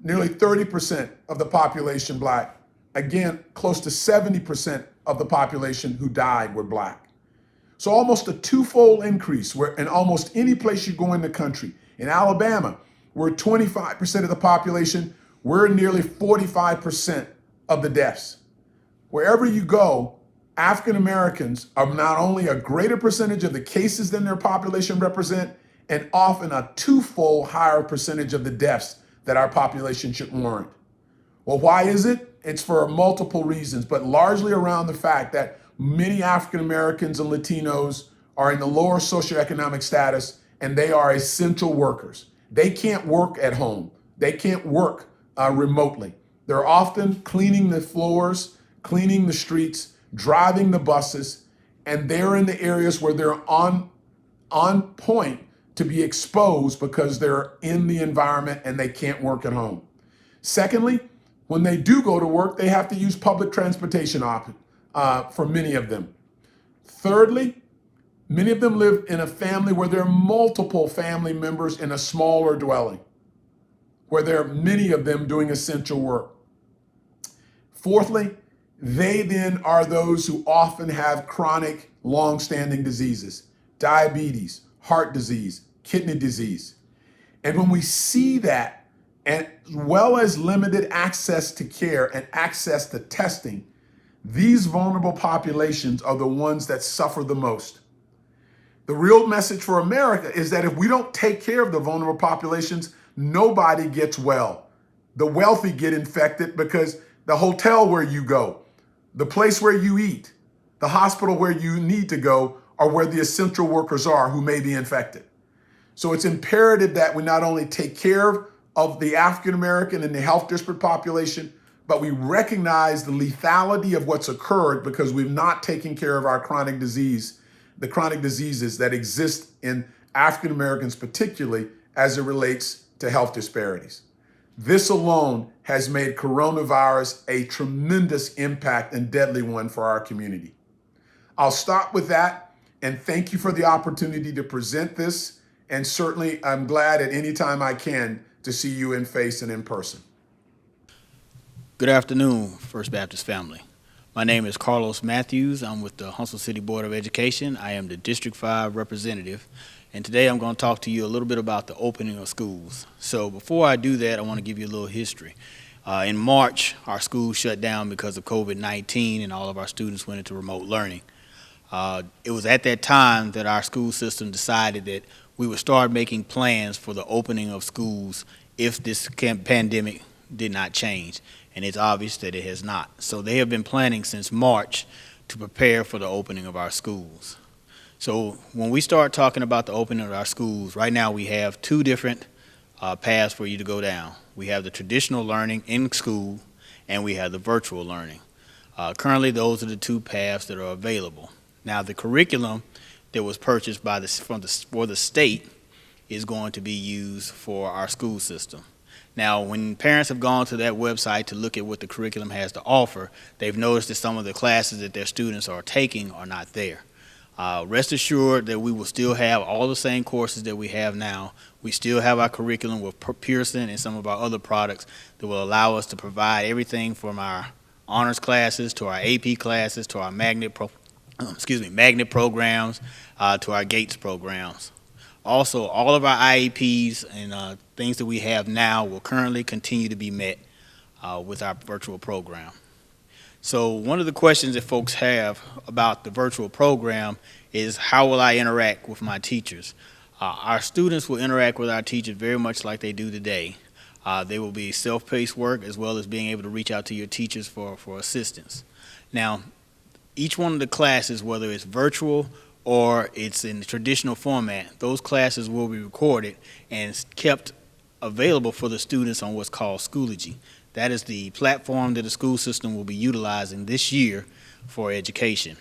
nearly 30% of the population Black. Again, close to 70% of the population who died were Black. So almost a twofold increase where in almost any place you go in the country. In Alabama, we're 25% of the population, we're nearly 45% of the deaths. Wherever you go, African Americans are not only a greater percentage of the cases than their population represent, and often a twofold higher percentage of the deaths that our population should warrant. Well, why is it? It's for multiple reasons, but largely around the fact that many African Americans and Latinos are in the lower socioeconomic status, and they are essential workers. They can't work at home. They can't work remotely. They're often cleaning the floors, cleaning the streets, driving the buses, and they're in the areas where they're on point to be exposed because they're in the environment and they can't work at home. Secondly, when they do go to work, they have to use public transportation for many of them. Thirdly, many of them live in a family where there are multiple family members in a smaller dwelling, where there are many of them doing essential work. Fourthly, they then are those who often have chronic, long-standing diseases, diabetes, heart disease, kidney disease. And when we see that, as well as limited access to care and access to testing, these vulnerable populations are the ones that suffer the most. The real message for America is that if we don't take care of the vulnerable populations, nobody gets well. The wealthy get infected because the hotel where you go, the place where you eat, the hospital where you need to go are where the essential workers are who may be infected. So it's imperative that we not only take care of the African American and the health disparate population, but we recognize the lethality of what's occurred because we've not taken care of our chronic disease, the chronic diseases that exist in African Americans particularly as it relates to health disparities. This alone has made coronavirus a tremendous impact and deadly one for our community. I'll stop with that and thank you for the opportunity to present this. And certainly I'm glad at any time I can to see you in face and in person. Good afternoon, First Baptist family. My name is Carlos Matthews. I'm with the Huntsville City Board of Education. I am the District 5 representative. And today I'm going to talk to you a little bit about the opening of schools. So before I do that, I want to give you a little history. In March, our schools shut down because of COVID-19 and all of our students went into remote learning. It was at that time that our school system decided that we would start making plans for the opening of schools if this pandemic did not change. And it's obvious that it has not. So they have been planning since March to prepare for the opening of our schools. So when we start talking about the opening of our schools, right now we have two different paths for you to go down. We have the traditional learning in school, and we have the virtual learning. Currently, those are the two paths that are available. Now, the curriculum that was purchased for the state is going to be used for our school system. Now, when parents have gone to that website to look at what the curriculum has to offer, they've noticed that some of the classes that their students are taking are not there. Rest assured that we will still have all the same courses that we have now. We still have our curriculum with Pearson and some of our other products that will allow us to provide everything from our honors classes to our AP classes to our magnet programs to our GATES programs. Also, all of our IEPs and things that we have now will currently continue to be met with our virtual program. So one of the questions that folks have about the virtual program is how will I interact with my teachers? Our students will interact with our teachers very much like they do today. They will be self-paced work as well as being able to reach out to your teachers for assistance. Now, each one of the classes, whether it's virtual or it's in the traditional format, those classes will be recorded and kept available for the students on what's called Schoology. That is the platform that the school system will be utilizing this year for education.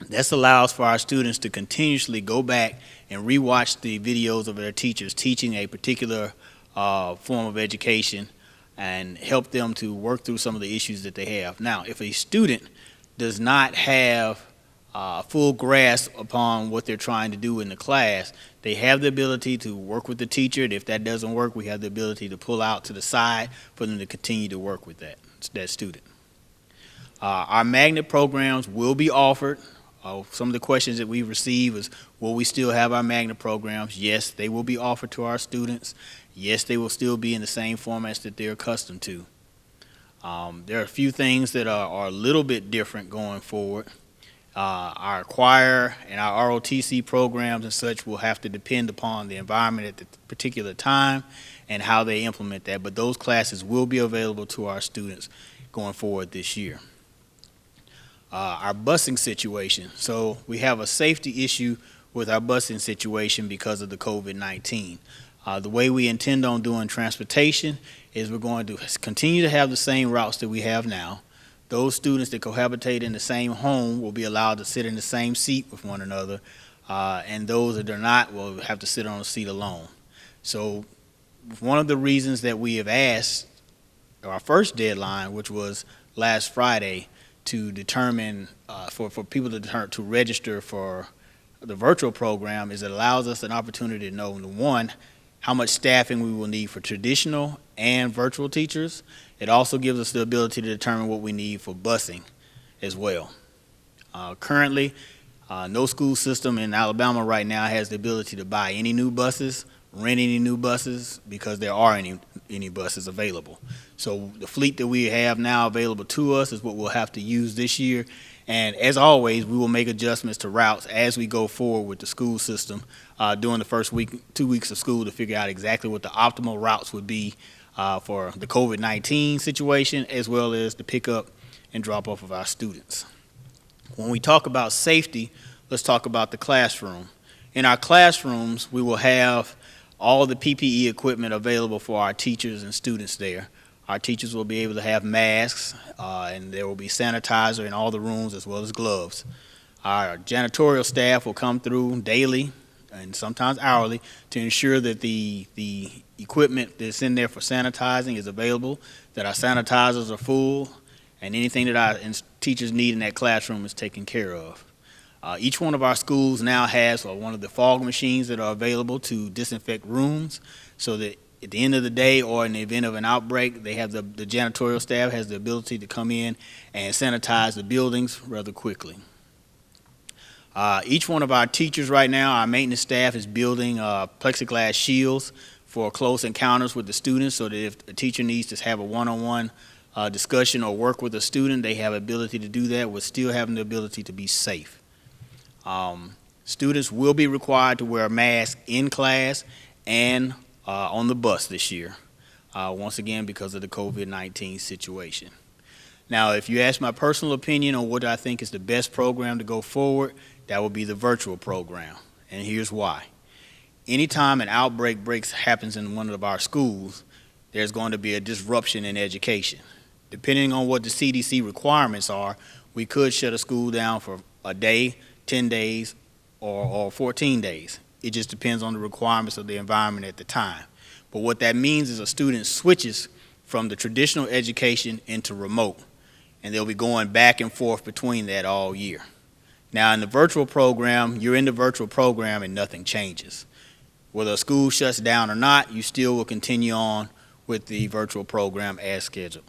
This allows for our students to continuously go back and rewatch the videos of their teachers teaching a particular form of education and help them to work through some of the issues that they have. Now, if a student does not have full grasp upon what they're trying to do in the class, they have the ability to work with the teacher. And if that doesn't work, we have the ability to pull out to the side for them to continue to work with that student. Our magnet programs will be offered. Some of the questions that we've received is, will we still have our magnet programs? Yes, they will be offered to our students. Yes, they will still be in the same formats that they're accustomed to. There are a few things that are a little bit different going forward. Our choir and our ROTC programs and such will have to depend upon the environment at the particular time and how they implement that, but those classes will be available to our students going forward this year. Our busing situation. So we have a safety issue with our busing situation because of the COVID-19. The way we intend on doing transportation is we're going to continue to have the same routes that we have now. Those students that cohabitate in the same home will be allowed to sit in the same seat with one another, and those that are not will have to sit on a seat alone. So one of the reasons that we have asked our first deadline, which was last Friday, to determine for people to register for the virtual program, is it allows us an opportunity to know, one, how much staffing we will need for traditional and virtual teachers. It also gives us the ability to determine what we need for busing as well. Currently, no school system in Alabama right now has the ability to buy any new buses, rent any new buses, because there are any buses available. So the fleet that we have now available to us is what we'll have to use this year. And as always, we will make adjustments to routes as we go forward with the school system during the first 2 weeks of school to figure out exactly what the optimal routes would be for the COVID-19 situation, as well as the pickup and drop off of our students. When we talk about safety, let's talk about the classroom. In our classrooms, we will have all the PPE equipment available for our teachers and students there. Our teachers will be able to have masks, and there will be sanitizer in all the rooms as well as gloves. Our janitorial staff will come through daily and sometimes hourly to ensure that the equipment that's in there for sanitizing is available, that our sanitizers are full, and anything that our teachers need in that classroom is taken care of. Each one of our schools now has one of the fog machines that are available to disinfect rooms, so that at the end of the day or in the event of an outbreak, they have the janitorial staff has the ability to come in and sanitize the buildings rather quickly. Each one of our teachers right now, our maintenance staff, is building plexiglass shields for close encounters with the students, so that if a teacher needs to have a one-on-one discussion or work with a student, they have ability to do that with still having the ability to be safe. Students will be required to wear a mask in class and on the bus this year, once again because of the COVID-19 situation. Now, if you ask my personal opinion on what I think is the best program to go forward, that would be the virtual program, and here's why. Anytime an outbreak happens in one of our schools, there's going to be a disruption in education. Depending on what the CDC requirements are, we could shut a school down for a day, 10 days, or 14 days. It just depends on the requirements of the environment at the time. But what that means is a student switches from the traditional education into remote, and they'll be going back and forth between that all year. Now, in the virtual program, you're in the virtual program and nothing changes. Whether a school shuts down or not, you still will continue on with the virtual program as scheduled.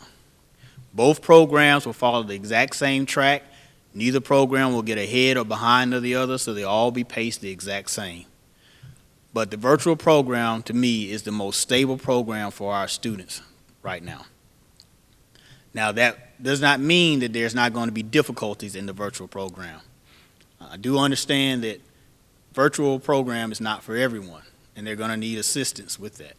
Both programs will follow the exact same track. Neither program will get ahead or behind of the other, so they'll all be paced the exact same. But the virtual program, to me, is the most stable program for our students right now. Now, that does not mean that there's not going to be difficulties in the virtual program. I do understand that virtual program is not for everyone, and they're going to need assistance with that.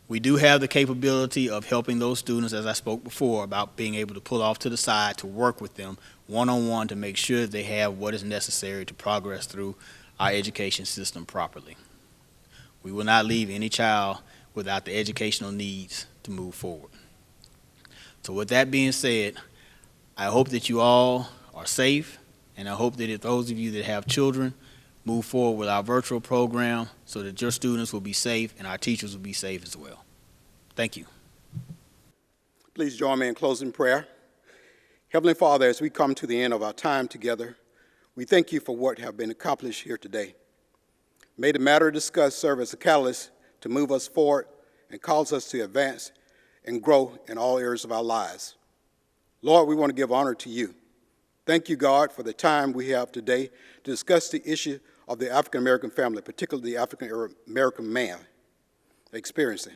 We do have the capability of helping those students, as I spoke before, about being able to pull off to the side to work with them one-on-one to make sure that they have what is necessary to progress through our education system properly. We will not leave any child without the educational needs to move forward. So with that being said, I hope that you all are safe, and I hope that if those of you that have children move forward with our virtual program so that your students will be safe and our teachers will be safe as well. Thank you. Please join me in closing prayer. Heavenly Father, as we come to the end of our time together, we thank you for what have been accomplished here today. May the matter discussed serve as a catalyst to move us forward and cause us to advance and grow in all areas of our lives. Lord, we want to give honor to you. Thank you, God, for the time we have today to discuss the issue of the African-American family, particularly the African-American man experiencing.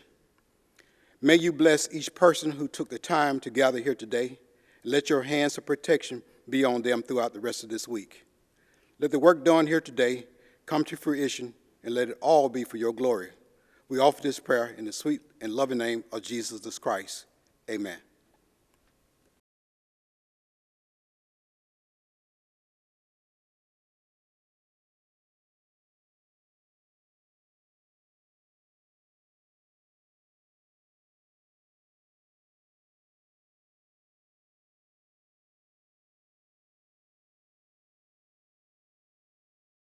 May you bless each person who took the time to gather here today, and let your hands of protection be on them throughout the rest of this week. Let the work done here today come to fruition, and let it all be for your glory. We offer this prayer in the sweet and loving name of Jesus Christ. Amen.